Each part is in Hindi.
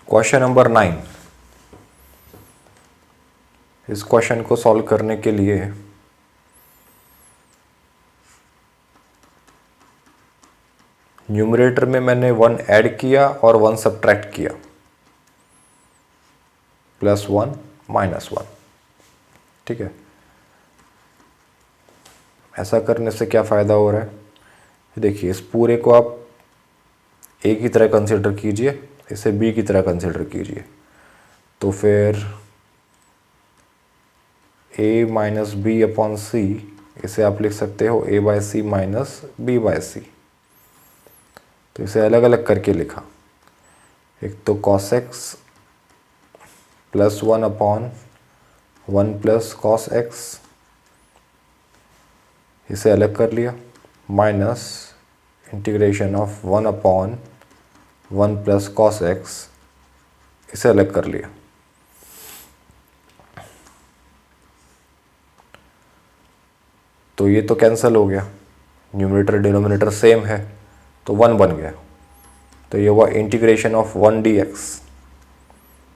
Question number 9। इस क्वेश्चन को सॉल्व करने के लिए न्यूमरेटर में मैंने 1 ऐड किया और 1 सब्ट्रैक्ट किया, +1 -1। ठीक है, ऐसा करने से क्या फ़ायदा हो रहा है? देखिए, इस पूरे को आप a की तरह कंसिडर कीजिए, इसे b की तरह कंसिडर कीजिए, तो फिर a minus B upon C, इसे आप लिख सकते हो a by C minus B by C. तो इसे अलग अलग करके लिखा, एक तो cos x +1 upon 1 plus cos x, इसे अलग कर लिया, minus integration of 1 upon 1 plus cos x, इसे अलग कर लिया। तो ये तो कैंसिल हो गया, न्यूमरेटर डिनोमिनेटर सेम है, तो 1 बन गया। तो ये हुआ इंटीग्रेशन ऑफ 1 dx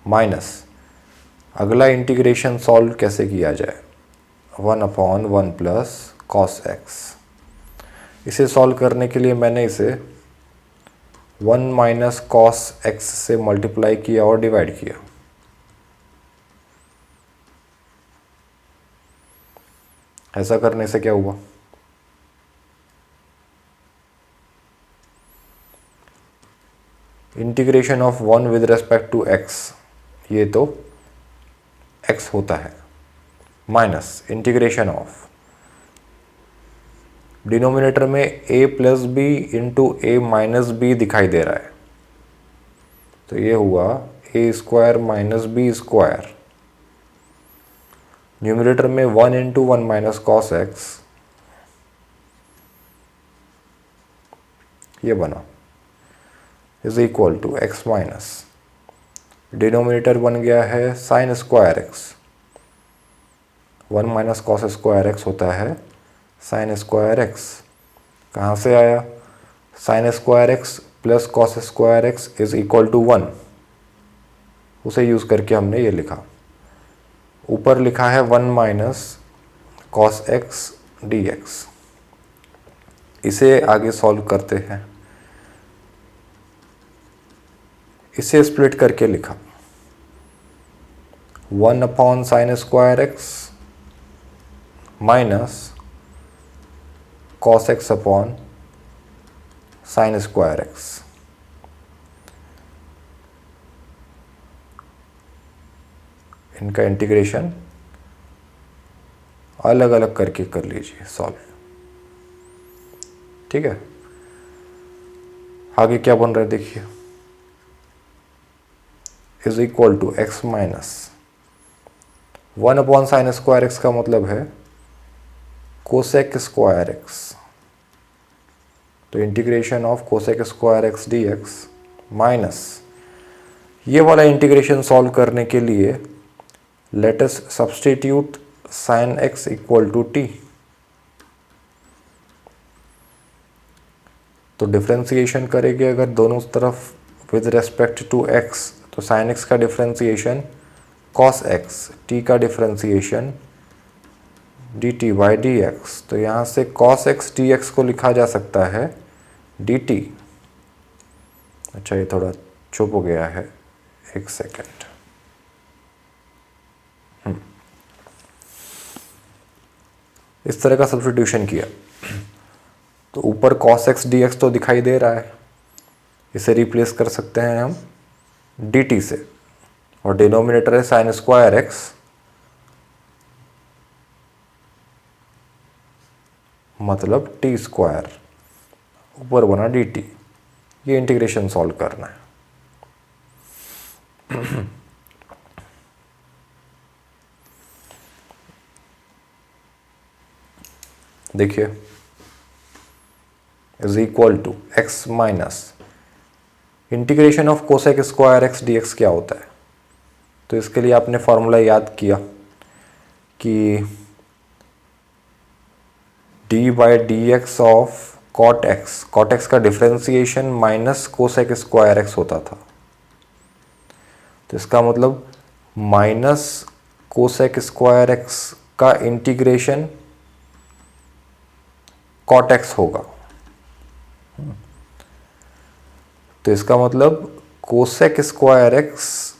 माइनस, अगला इंटीग्रेशन सॉल्व कैसे किया जाए, 1 अपॉन 1 प्लस कॉस एक्स। इसे सॉल्व करने के लिए मैंने इसे 1 माइनस कॉस एक्स से मल्टीप्लाई किया और डिवाइड किया। ऐसा करने से क्या हुआ, integration of 1 with respect to x, ये तो x होता है, माइनस इंटीग्रेशन ऑफ डिनोमिनेटर में a plus b into a minus b दिखाई दे रहा है, तो ये हुआ a square minus b square. Numerator में 1 इंटू 1 माइनस कॉस एक्स, ये बना, is equal to x minus, denominator बन गया है sine square x, 1 minus cos square x होता है साइन स्क्वायर एक्स। कहाँ से आया, sine square x plus cos square x is equal to 1, उसे यूज़ करके हमने ये लिखा। ऊपर लिखा है 1 minus cos x d x. इसे आगे सॉल्व करते हैं, इसे स्प्लिट करके लिखा 1 upon sine square x minus cos x upon sine square x. इनका इंटीग्रेशन अलग अलग करके कर लीजिए सॉल्व। ठीक है, आगे क्या बन रहा है देखिए, is equal to x minus 1 upon sine square x का मतलब है कोसेक स्क्वायर एक्स, तो integration of cosec square x d x minus, ये वाला इंटीग्रेशन सॉल्व करने के लिए let us substitute sine x equal to t. तो डिफ्रेंसिएशन करेंगे अगर दोनों तरफ विद रेस्पेक्ट टू एक्स, तो साइन एक्स का डिफ्रेंसिएशन कॉस एक्स, टी का differentiation d t by D x. तो यहाँ से कॉस एक्स डी एक्स को लिखा जा सकता है डी टी। अच्छा, ये थोड़ा चुप हो गया है, एक सेकेंड। इस तरह का सब्स्टिट्यूशन किया तो ऊपर cos x dx तो दिखाई दे रहा है, इसे रिप्लेस कर सकते हैं हम dt से, और डिनोमिनेटर है साइन स्क्वायर एक्स, मतलब टी स्क्वायर, ऊपर बना dt। ये इंटीग्रेशन सॉल्व करना है। देखिए, is equal to x minus integration of cosec square x d x क्या होता है। तो इसके लिए आपने फॉर्मूला याद किया कि D by D X of cot X, cot X का differentiation minus cosec square x होता था। तो इसका मतलब माइनस कोसेक स्क्वायर एक्स का इंटीग्रेशन कॉट एक्स होगा। तो इसका मतलब कोसेक स्क्वायर एक्स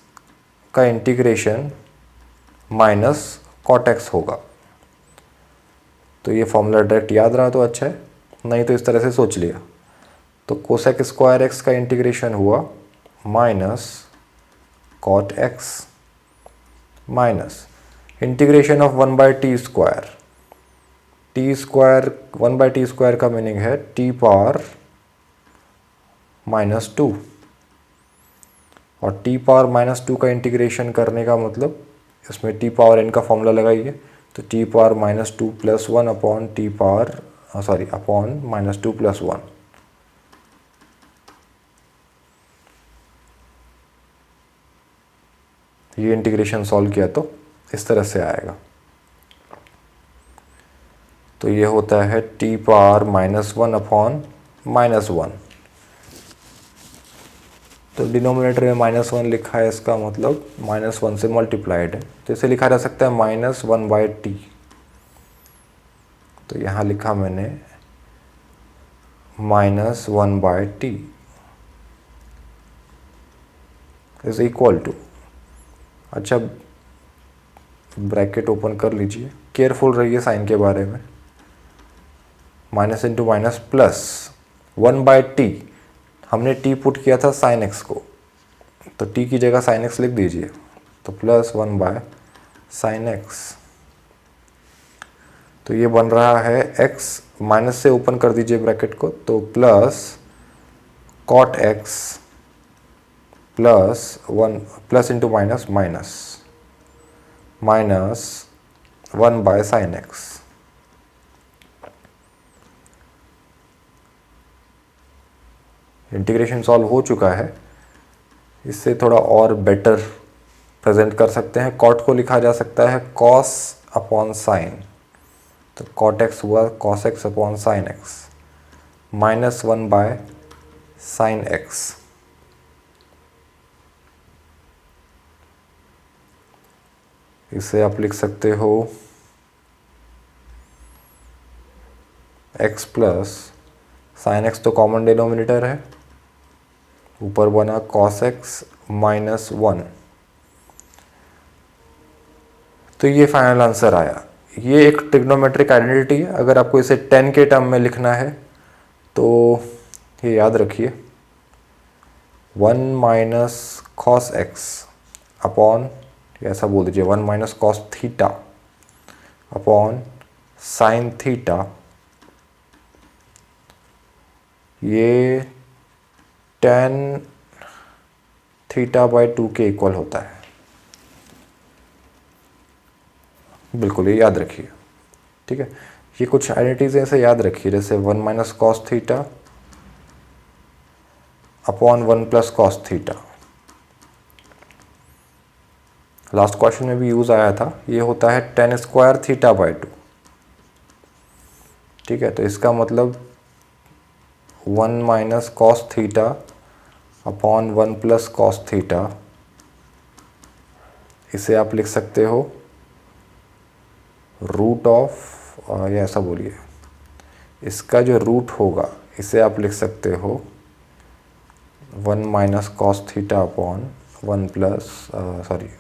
का इंटीग्रेशन माइनस कॉट एक्स होगा। तो ये फॉर्मूला डायरेक्ट याद रहा तो अच्छा है, नहीं तो इस तरह से सोच लिया। तो कोसेक स्क्वायर एक्स का इंटीग्रेशन हुआ minus cot x minus integration of 1/t square. T square 1/t square का मीनिंग है t पावर -2, और t पावर -2 का इंटीग्रेशन करने का मतलब इसमें t पावर n का फॉर्मूला लगाइए, तो t power -2 + 1 upon t power upon -2 + 1। ये इंटीग्रेशन सॉल्व किया तो इस तरह से आएगा। तो ये होता है t पावर -1 अपॉन -1। तो डिनोमिनेटर में -1 लिखा है, इसका मतलब -1 से मल्टीप्लाइड है, तो इसे लिखा जा सकता है -1/t। तो यहाँ लिखा मैंने -1/t इज इक्वल टू, अच्छा ब्रैकेट ओपन कर लीजिए, केयरफुल रहिए साइन के बारे में, minus into minus plus 1/t, हमने t पुट किया था साइन x को, तो t की जगह साइन x लिख दीजिए, तो +1/sin x। तो ये बन रहा है x, माइनस से ओपन कर दीजिए ब्रैकेट को, तो plus cot x plus into minus minus 1/sin x। Integration solve हो चुका है, इससे थोड़ा और बेटर प्रेजेंट कर सकते हैं। कॉट को लिखा जा सकता है cos अपॉन साइन, तो cot x हुआ cos x upon sine x -1/sin x। इसे आप लिख सकते हो x प्लस साइन x तो कॉमन डिनोमिनेटर है, ऊपर बना cos x -1। तो ये फाइनल आंसर आया। ये एक ट्रिग्नोमेट्रिक आइडेंटिटी है। अगर आपको इसे 10 के टर्म में लिखना है तो ये याद रखिए, 1 - cos x अपॉन, ऐसा बोल दीजिए 1 - cos theta upon sine theta, ये tan θ/2 के इक्वल होता है। बिल्कुल, ये याद रखिए, ठीक है। ये कुछ आइडेंटिटीज ऐसे याद रखिए, जैसे 1 - cos theta upon 1 + cos theta, last question में भी यूज आया था। ये होता है tan² θ/2, ठीक है। तो इसका मतलब 1 - cos theta upon 1 + cos theta, इसे आप लिख सकते हो रूट ऑफ, या ऐसा बोलिए, इसका जो रूट होगा इसे आप लिख सकते हो 1 - cos theta upon 1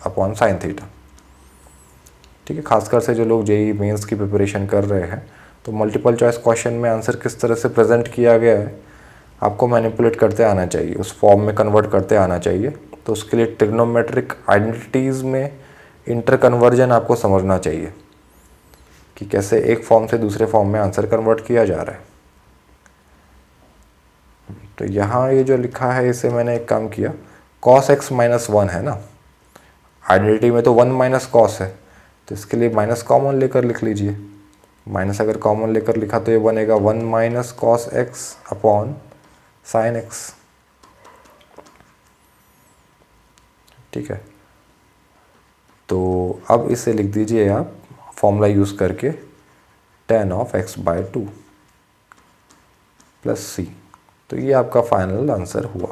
upon sine theta, ठीक है। खासकर से जो लोग जेईई मेंस की प्रिपरेशन कर रहे हैं, तो मल्टीपल चॉइस क्वेश्चन में आंसर किस तरह से प्रेजेंट किया गया है आपको मैनिपुलेट करते आना चाहिए, उस फॉर्म में कन्वर्ट करते आना चाहिए। तो उसके लिए ट्रिग्नोमेट्रिक आइडेंटिटीज़ में इंटर कन्वर्जन आपको समझना चाहिए कि कैसे एक फॉर्म से दूसरे फॉर्म में आंसर कन्वर्ट किया जा रहा है। तो यहाँ ये जो लिखा है, इसे मैंने एक काम किया, cos x -1 है ना, आइडेंटिटी में तो 1 - cos है, तो इसके लिए माइनस कॉमन लेकर लिख लीजिए। माइनस अगर कॉमन लेकर लिखा तो ये बनेगा 1 - cos x upon sine x, ठीक है। तो अब इसे लिख दीजिए आप फॉर्मूला यूज़ करके, tan of x/2 + c। तो ये आपका फाइनल आंसर हुआ।